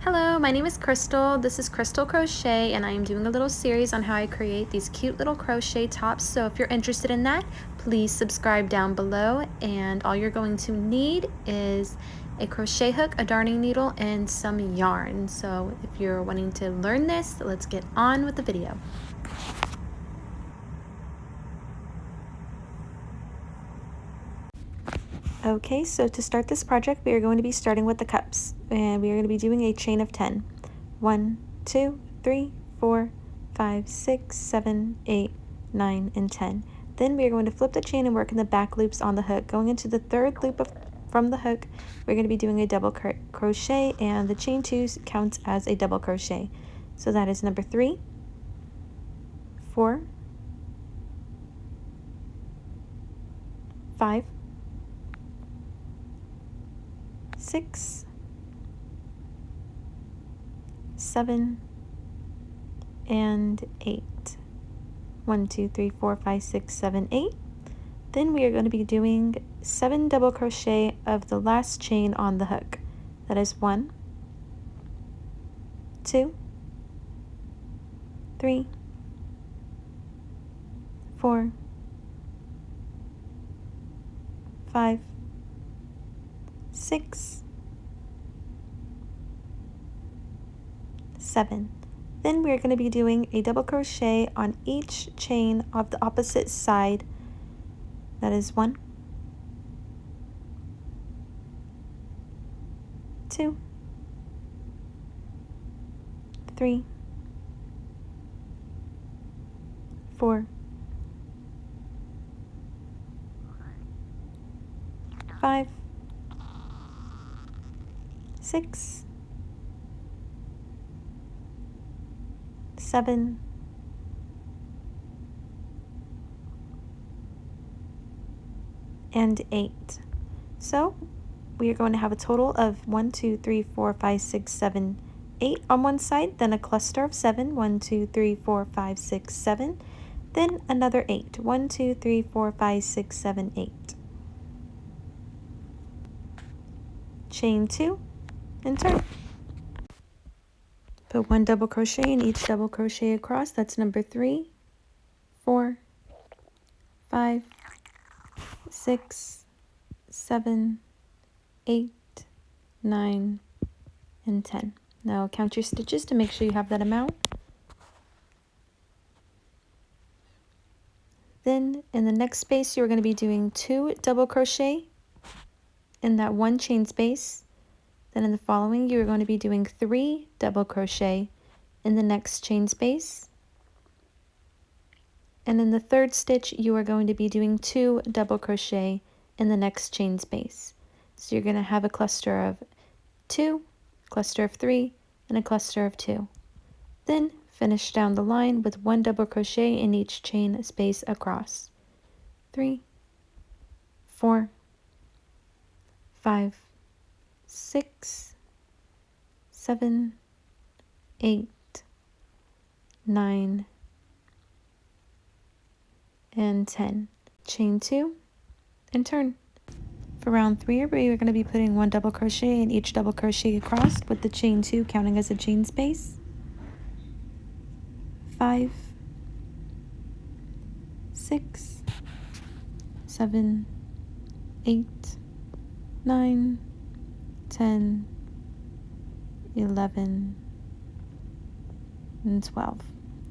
Hello, my name is Crystal. This is Crystal Crochet and I am doing a little series on how I create these cute little crochet tops. So if you're interested in that, please subscribe down below, and all you're going to need is a crochet hook, a darning needle, and some yarn. So if you're wanting to learn this, let's get on with the video. Okay, so to start this project, we are going to be starting with the cups, and we are going to be doing a chain of 10. 1, 2, 3, 4, 5, 6, 7, 8, 9, and 10. Then we are going to flip the chain and work in the back loops on the hook. Going into the third loop from the hook, we're going to be doing a double crochet, and the chain 2 counts as a double crochet. So that is number 3, 4, 5, 6, 7, and 8. 1, 2, 3, 4, 5, 6, 7, 8. Then we are going to be doing 7 double crochet of the last chain on the hook. That is 1, 2, 3, 4, 5, 6, 7. Then we are going to be doing a double crochet on each chain of the opposite side. That is 1, 2, 3, 4, 5, 6, 7, and 8. So we are going to have a total of 1, 2, 3, 4, 5, 6, 7, 8 on one side, then a cluster of 7, 1, 2, 3, 4, 5, 6, 7, then another 8, 1, 2, 3, 4, 5, 6, 7, 8. Chain 2 and turn. Put 1 double crochet in each double crochet across. That's number 3, 4, 5, 6, 7, 8, 9, and 10. Now count your stitches to make sure you have that amount. Then in the next space, you're going to be doing 2 double crochet in that 1 chain space. Then in the following, you're going to be doing 3 double crochet in the next chain space. And in the third stitch, you are going to be doing 2 double crochet in the next chain space. So you're going to have a cluster of 2, cluster of 3, and a cluster of 2. Then finish down the line with 1 double crochet in each chain space across. 3, 4, 5, 6, 7, 8, 9, and 10. Chain 2 and turn. For round 3, we are going to be putting 1 double crochet in each double crochet across, with the chain 2 counting as a chain space. 5, 6, 7, 8, 9, 10, 11, and 12.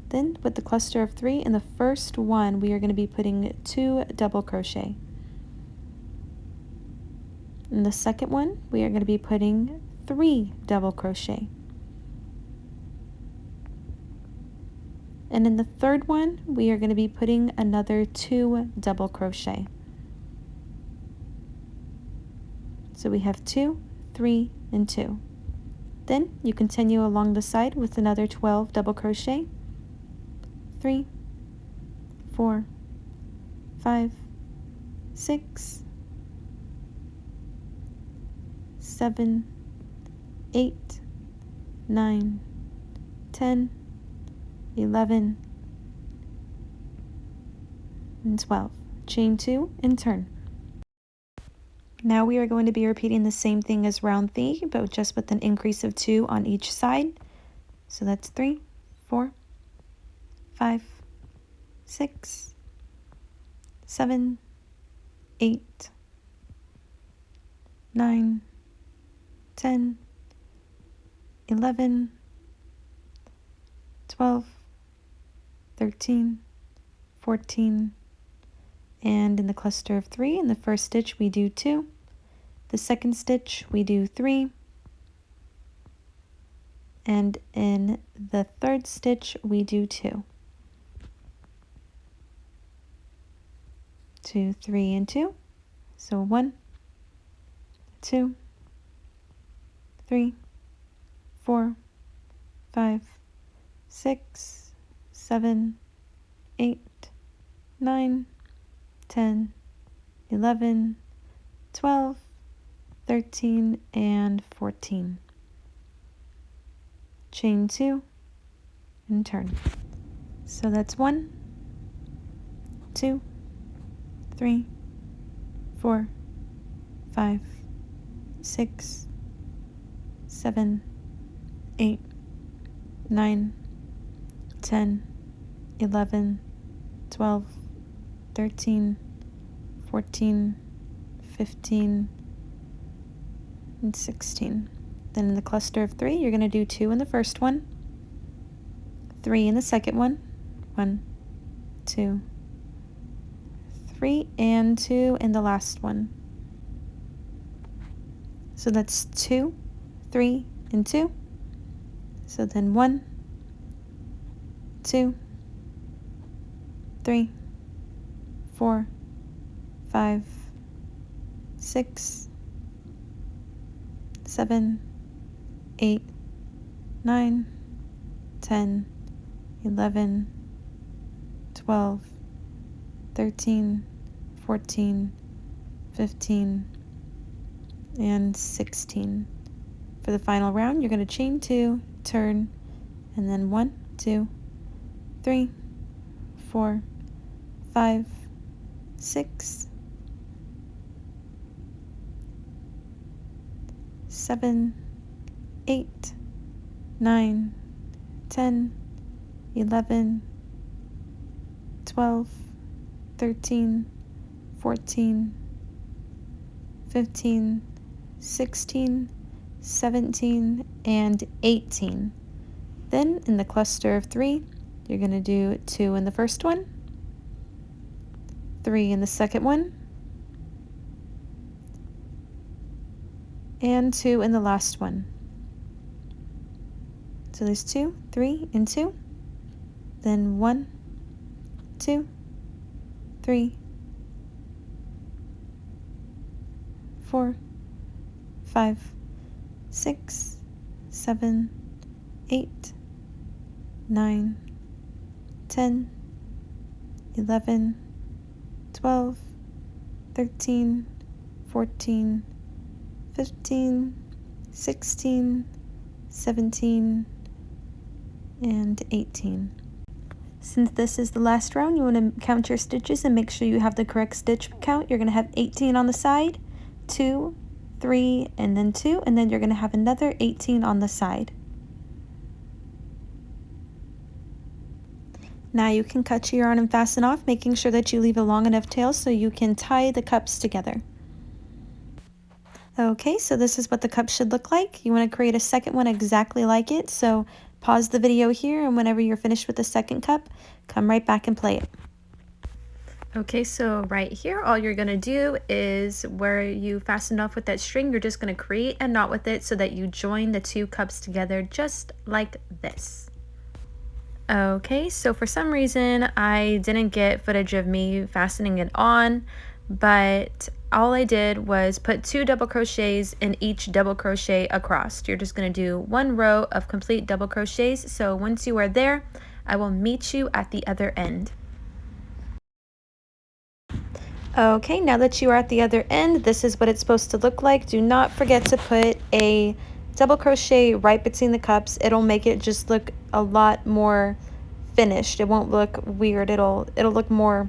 Then with the cluster of 3 in the first one, we are going to be putting 2 double crochet. In the second one, we are going to be putting 3 double crochet. And in the third one, we are going to be putting another 2 double crochet. So we have 2, 3, and 2. Then you continue along the side with another 12 double crochet. 3, 4, 5, 6, 7, 8, 9, 10, 11, and 12. Chain 2 and turn. Now we are going to be repeating the same thing as round 3, but just with an increase of 2 on each side. So that's 3, 4, 5, 6, 7, 8, 9, 10, 11, 12, 13, 14, and in the cluster of 3, in the first stitch we do 2, the second stitch we do 3, and in the third stitch we do 2. 2, 3, and 2. So 1, 2, 3, 4, 5, 6, 7, 8, 9, 10, 11, 12, 13, and 14. Chain 2 and turn. So that's 1, 2, 3, 4, 5, 6, 7, 8, 9, 10, 11, 12, 13, 14, 15, and 16. Then in the cluster of 3, you're going to do 2 in the first one, 3 in the second one, 1, 2, 3, and 2 in the last one. So that's 2, 3, and 2. So then 1, 2, 3, 4, 5, 6, 7, 8, 9, 10, 11, 12, 13, 14, 15, and 16. For the final round, you're going to chain 2, turn, and then 1, 2, 3, 4, 5, 6, 7, 8, 9, 10, 11, 12, 13, 14, 15, 16, 17, and 18. Then in the cluster of 3, you're going to do 2 in the first one, 3 in the second one, and 2 in the last one. So there's 2, 3, and 2. Then 1, 2, 3, 4, 5, 6, 7, 8, 9, 10, 11, 12, 13, 14, 15, 16, 17, and 18. Since this is the last round, you want to count your stitches and make sure you have the correct stitch count. You're going to have 18 on the side, 2, 3, and then 2, and then you're going to have another 18 on the side. Now you can cut your yarn and fasten off, making sure that you leave a long enough tail so you can tie the cups together. Okay, so this is what the cup should look like. You want to create a second one exactly like it, so pause the video here, and whenever you're finished with the second cup, come right back and play it. Okay, so right here, all you're going to do is where you fastened off with that string, you're just going to create a knot with it so that you join the 2 cups together just like this. Okay, so for some reason I didn't get footage of me fastening it on, but all I did was put 2 double crochets in each double crochet across. You're just going to do 1 row of complete double crochets. So once you are there, I will meet you at the other end. Okay, now that you are at the other end, this is what it's supposed to look like. Do not forget to put a double crochet right between the cups. It'll make it just look a lot more finished. It won't look weird. It'll look more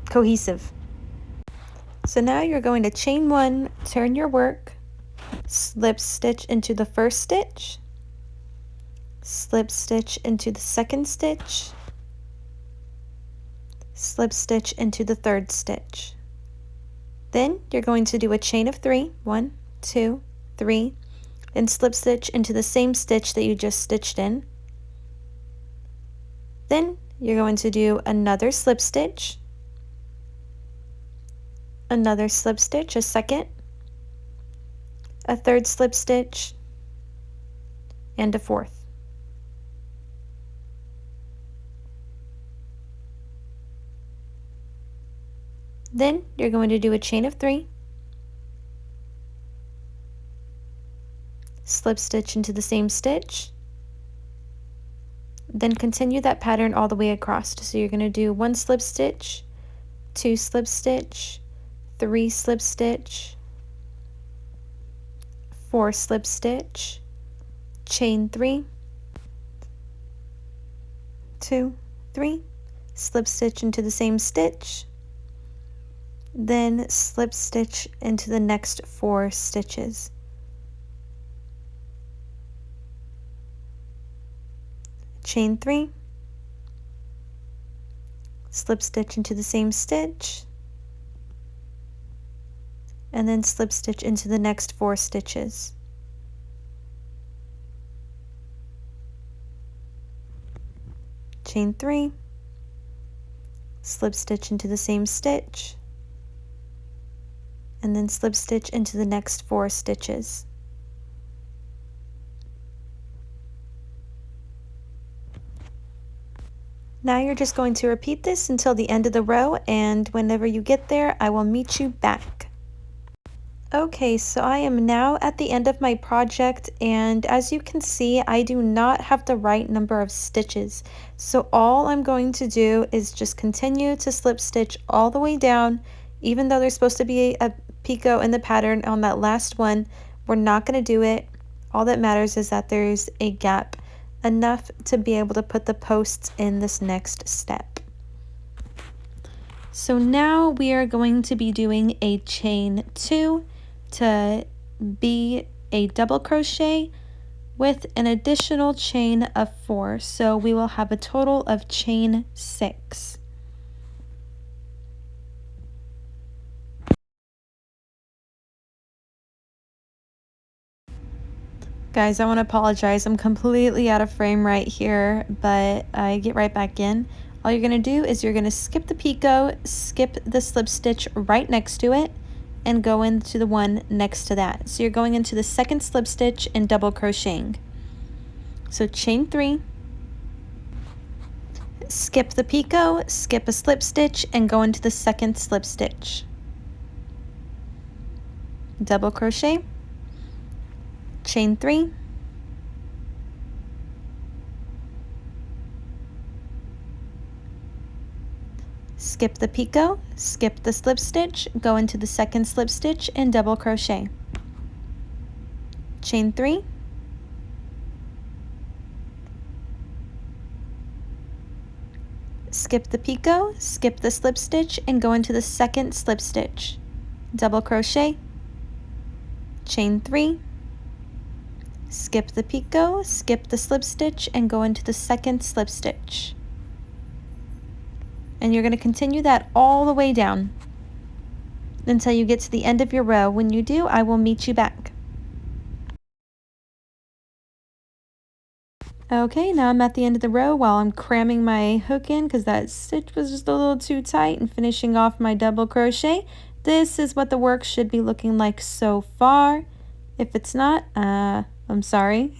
cohesive. So now you're going to chain 1, turn your work, slip stitch into the first stitch, slip stitch into the second stitch, slip stitch into the third stitch. Then you're going to do a chain of 3, 1, 2, 3, and slip stitch into the same stitch that you just stitched in. Then you're going to do another slip stitch, another slip stitch, a second, a third slip stitch, and a fourth. Then you're going to do a chain of 3, slip stitch into the same stitch, then continue that pattern all the way across. So you're going to do 1 slip stitch, 2 slip stitch, 3 slip stitch, 4 slip stitch, chain 3, 2, 3, slip stitch into the same stitch, then slip stitch into the next 4 stitches. Chain 3, slip stitch into the same stitch, and then slip stitch into the next 4 stitches. Chain 3, slip stitch into the same stitch, and then slip stitch into the next 4 stitches. Now you're just going to repeat this until the end of the row, and whenever you get there, I will meet you back. Okay, so I am now at the end of my project, and as you can see, I do not have the right number of stitches. So all I'm going to do is just continue to slip stitch all the way down. Even though there's supposed to be a picot in the pattern on that last one, we're not going to do it. All that matters is that there's a gap, enough to be able to put the posts in this next step. So now we are going to be doing a chain 2 to be a double crochet with an additional chain of 4. So we will have a total of chain 6. Guys, I want to apologize. I'm completely out of frame right here, but I get right back in. All you're going to do is you're going to skip the picot, skip the slip stitch right next to it, and go into the one next to that. So you're going into the second slip stitch and double crocheting. So chain 3, skip the picot, skip a slip stitch, and go into the second slip stitch. Double crochet, chain 3, skip the picot, skip the slip stitch, go into the second slip stitch and double crochet. Chain 3, skip the picot, skip the slip stitch and go into the second slip stitch. Double crochet, chain 3, skip the picot, skip the slip stitch and go into the second slip stitch. And you're going to continue that all the way down until you get to the end of your row. When you do, I will meet you back. Okay, now I'm at the end of the row while I'm cramming my hook in because that stitch was just a little too tight, and finishing off my double crochet. This is what the work should be looking like so far. If it's not, I'm sorry.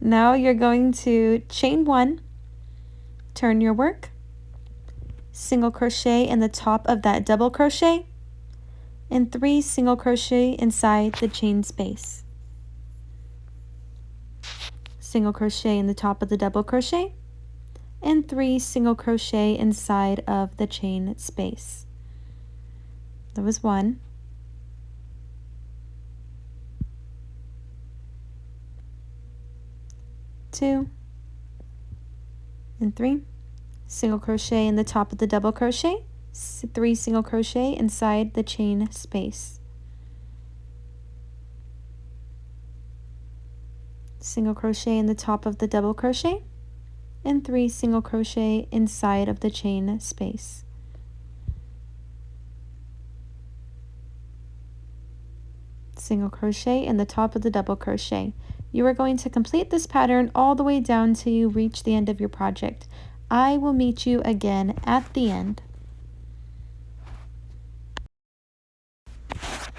Now you're going to chain 1, turn your work, single crochet in the top of that double crochet, and 3 single crochet inside the chain space. Single crochet in the top of the double crochet, and 3 single crochet inside of the chain space. That was 1. 2 and 3. Single crochet in the top of the double crochet, 3 single crochet inside the chain space, single crochet in the top of the double crochet, and 3 single crochet inside of the chain space. Single crochet in the top of the double crochet. You are going to complete this pattern all the way down till you reach the end of your project. I will meet you again at the end.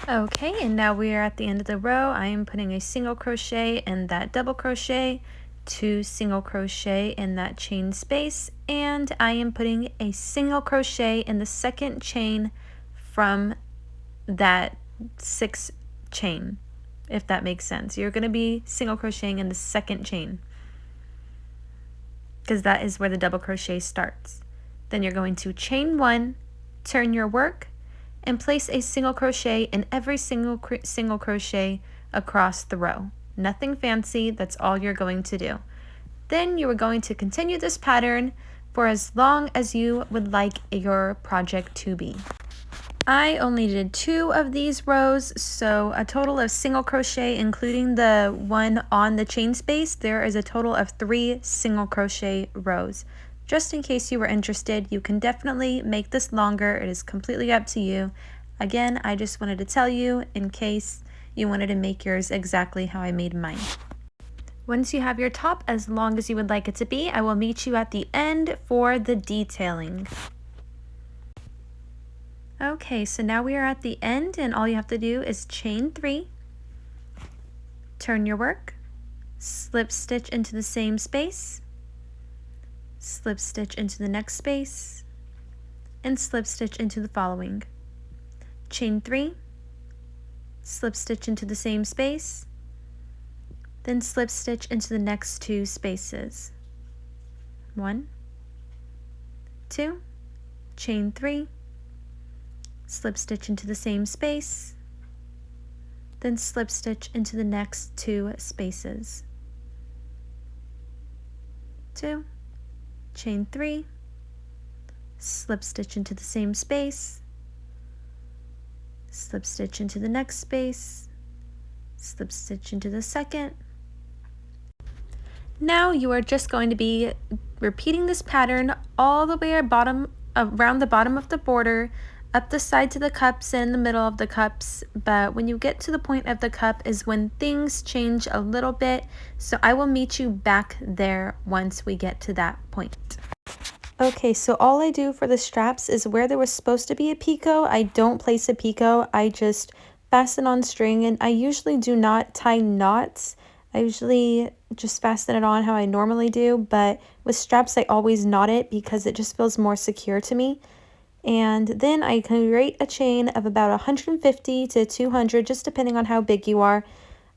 Okay, and now we are at the end of the row. I am putting a single crochet in that double crochet, 2 single crochet in that chain space, and I am putting a single crochet in the second chain from that 6 chain, if that makes sense. You're going to be single crocheting in the second chain because that is where the double crochet starts. Then you're going to chain 1, turn your work, and place a single crochet in every single crochet across the row. Nothing fancy, that's all you're going to do. Then you are going to continue this pattern for as long as you would like your project to be. I only did 2 of these rows, so a total of single crochet, including the one on the chain space, there is a total of 3 single crochet rows. Just in case you were interested, you can definitely make this longer. It is completely up to you. Again, I just wanted to tell you in case you wanted to make yours exactly how I made mine. Once you have your top as long as you would like it to be, I will meet you at the end for the detailing. Okay, so now we are at the end, and all you have to do is chain 3, turn your work, slip stitch into the same space, slip stitch into the next space, and slip stitch into the following. Chain 3, slip stitch into the same space, then slip stitch into the next 2 spaces. 1, 2, chain 3, slip stitch into the same space, then slip stitch into the next 2 spaces. 2, chain 3, slip stitch into the same space, slip stitch into the next space, slip stitch into the second. Now you are just going to be repeating this pattern all the way around the bottom of the border, up the sides of the cups and in the middle of the cups, but when you get to the point of the cup is when things change a little bit, so I will meet you back there once we get to that point. Okay, so all I do for the straps is where there was supposed to be a picot, I don't place a picot, I just fasten on string, and I usually do not tie knots. I usually just fasten it on how I normally do, but with straps I always knot it because it just feels more secure to me. And then I create a chain of about 150 to 200, just depending on how big you are.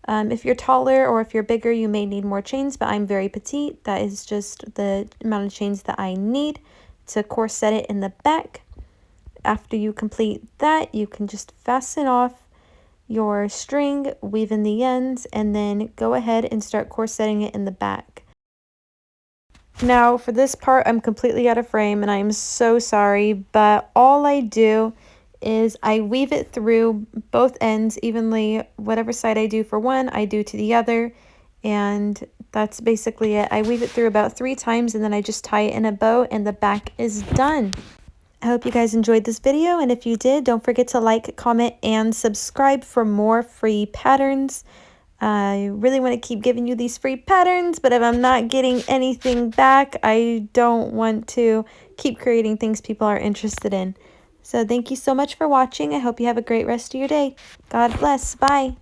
If you're taller or if you're bigger, you may need more chains, but I'm very petite. That is just the amount of chains that I need to corset it in the back. After you complete that, you can just fasten off your string, weave in the ends, and then go ahead and start corseting it in the back. Now for this part, I'm completely out of frame and I'm so sorry, but all I do is I weave it through both ends evenly. Whatever side I do for one, I do to the other, and that's basically it. I weave it through about 3 times and then I just tie it in a bow and the back is done. I hope you guys enjoyed this video, and if you did, don't forget to like, comment, and subscribe for more free patterns. I really want to keep giving you these free patterns, but if I'm not getting anything back, I don't want to keep creating things people are interested in. So thank you so much for watching. I hope you have a great rest of your day. God bless. Bye.